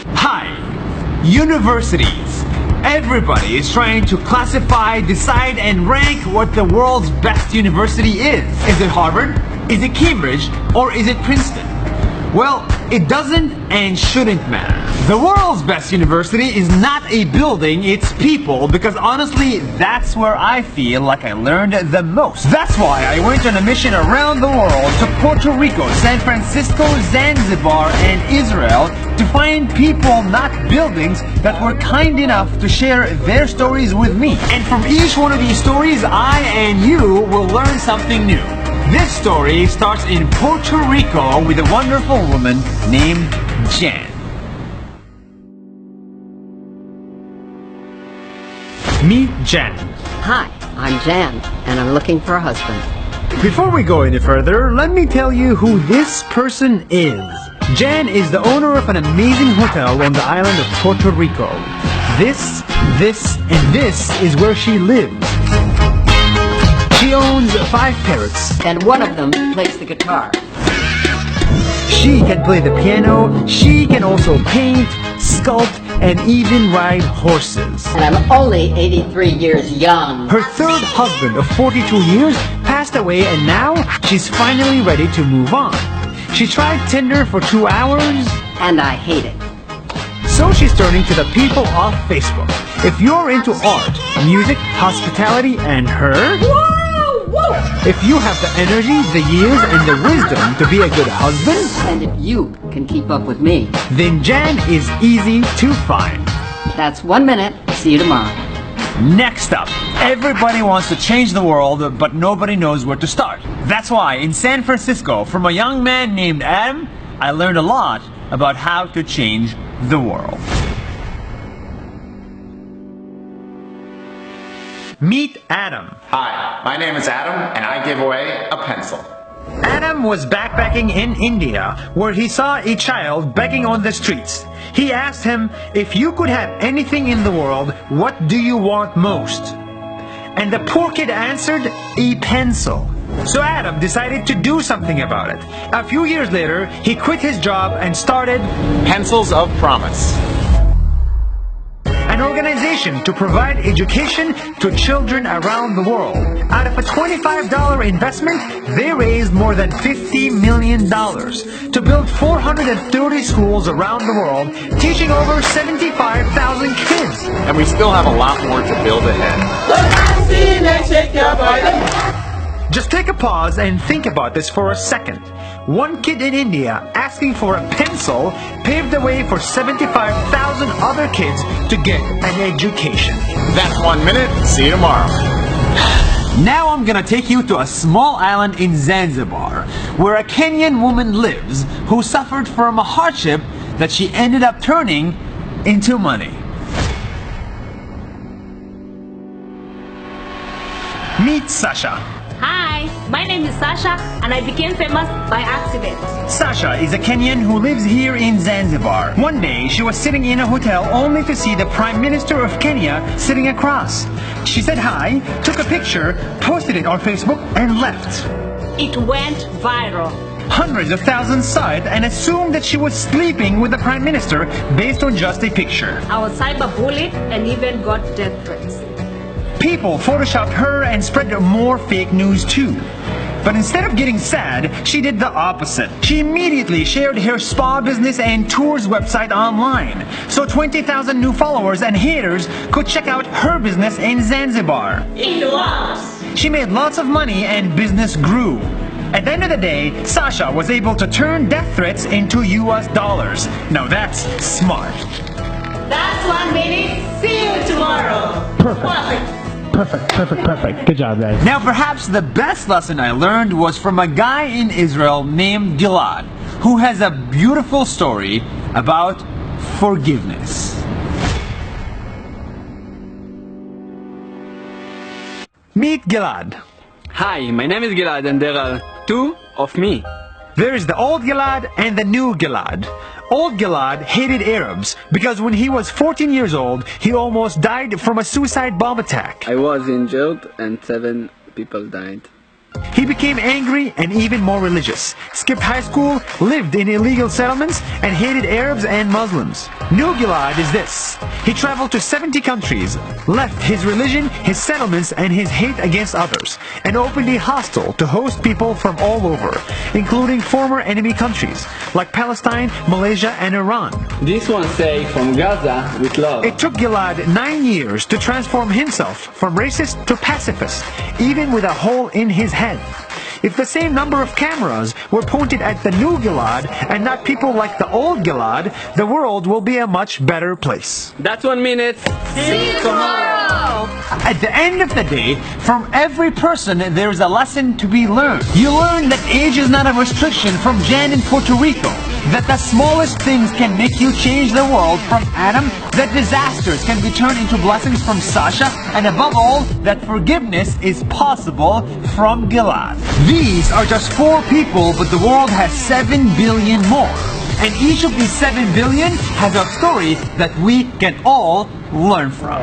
Hi! Universities. Everybody is trying to classify, decide, and rank what the world's best university is. Is it Harvard? Is it Cambridge? Or is it Princeton? Well, it doesn't and shouldn't matter. The world's best university is not a building, it's people, because honestly, that's where I feel like I learned the most. That's why I went on a mission around the world to Puerto Rico, San Francisco, Zanzibar, and Israel to find people, not buildings, that were kind enough to share their stories with me. And from each one of these stories, I and you will learn something new. This story starts in Puerto Rico with a wonderful woman named Jan. Meet Jan. Hi, I'm Jan, and I'm looking for a husband. Before we go any further, let me tell you who this person is. Jan is the owner of an amazing hotel on the island of Puerto Rico. This, and this is where she lives. She owns 5 parrots. And one of them plays the guitar. She can play the piano, she can also paint, sculpt, and even ride horses. And I'm only 83 years young. Her third husband of 42 years passed away, and now she's finally ready to move on. She tried Tinder for 2 hours. And I hate it. So she's turning to the people of Facebook. If you're into art, music, hospitality, and her... If you have the energy, the years, and the wisdom to be a good husband, And if you can keep up with me, then Jan is easy to find. that's 1 minute. See you tomorrow. Next up, everybody wants to change the world, but nobody knows where to start. That's why in San Francisco, from a young man named Adam, I learned a lot about how to change the world. Meet Adam. Hi, my name is Adam, and I give away a pencil. Adam was backpacking in India, where he saw a child begging on the streets. He asked him, if you could have anything in the world, what do you want most? And the poor kid answered, a pencil. So Adam decided to do something about it. A few years later, he quit his job and started Pencils of Promise. an organization to provide education to children around the world. Out of a $25 investment, they raised more than $50 million to build 430 schools around the world, teaching over 75,000 kids. And we still have a lot more to build ahead. Just take a pause and think about this for a second. One kid in India asking for a pencil paved the way for 75,000 other kids to get an education. That's 1 minute. See you tomorrow. Now I'm gonna take you to a small island in Zanzibar, where a Kenyan woman lives who suffered from a hardship that she ended up turning into money. Meet Sasha. Hi, my name is Sasha and I became famous by accident. Sasha is a Kenyan who lives here in Zanzibar. One day, she was sitting in a hotel only to see the Prime Minister of Kenya sitting across. She said hi, took a picture, posted it on Facebook, and left. It went viral. Hundreds of thousands saw it and assumed that she was sleeping with the Prime Minister based on just a picture. I was cyberbullied and even got death threats. People photoshopped her and spread more fake news too. But instead of getting sad, she did the opposite. She immediately shared her spa business and tours website online, so 20,000 new followers and haters could check out her business in Zanzibar. It works. She made lots of money and business grew. At the end of the day, Sasha was able to turn death threats into US dollars. Now that's smart. That's 1 minute. See you tomorrow. Perfect. Perfect. Good job, guys. Now, perhaps the best lesson I learned was from a guy in Israel named Gilad, who has a beautiful story about forgiveness. Meet Gilad. Hi, my name is Gilad and there are 2 of me. There is the old Gilad and the new Gilad. Old Gilad hated Arabs because when he was 14 years old, he almost died from a suicide bomb attack. I was injured and 7 people died. He became angry and even more religious, skipped high school, lived in illegal settlements, and hated Arabs and Muslims. New Gilad is this. He traveled to 70 countries, left his religion, his settlements, and his hate against others, and opened a hostel to host people from all over, including former enemy countries like Palestine, Malaysia, and Iran. This one say from Gaza with love. It took Gilad 9 years to transform himself from racist to pacifist, even with a hole in his head. If the same number of cameras were pointed at the new Gilad and not people like the old Gilad, the world will be a much better place. That's 1 minute. See you tomorrow. At the end of the day, from every person there is a lesson to be learned. You learn that age is not a restriction from Jan in Puerto Rico, that the smallest things can make you change the world from Adam, that disasters can be turned into blessings from Sasha, and above all, that forgiveness is possible from Gilad. These are just 4 people, but the world has 7 billion more. And each of these 7 billion has a story that we can all learn from.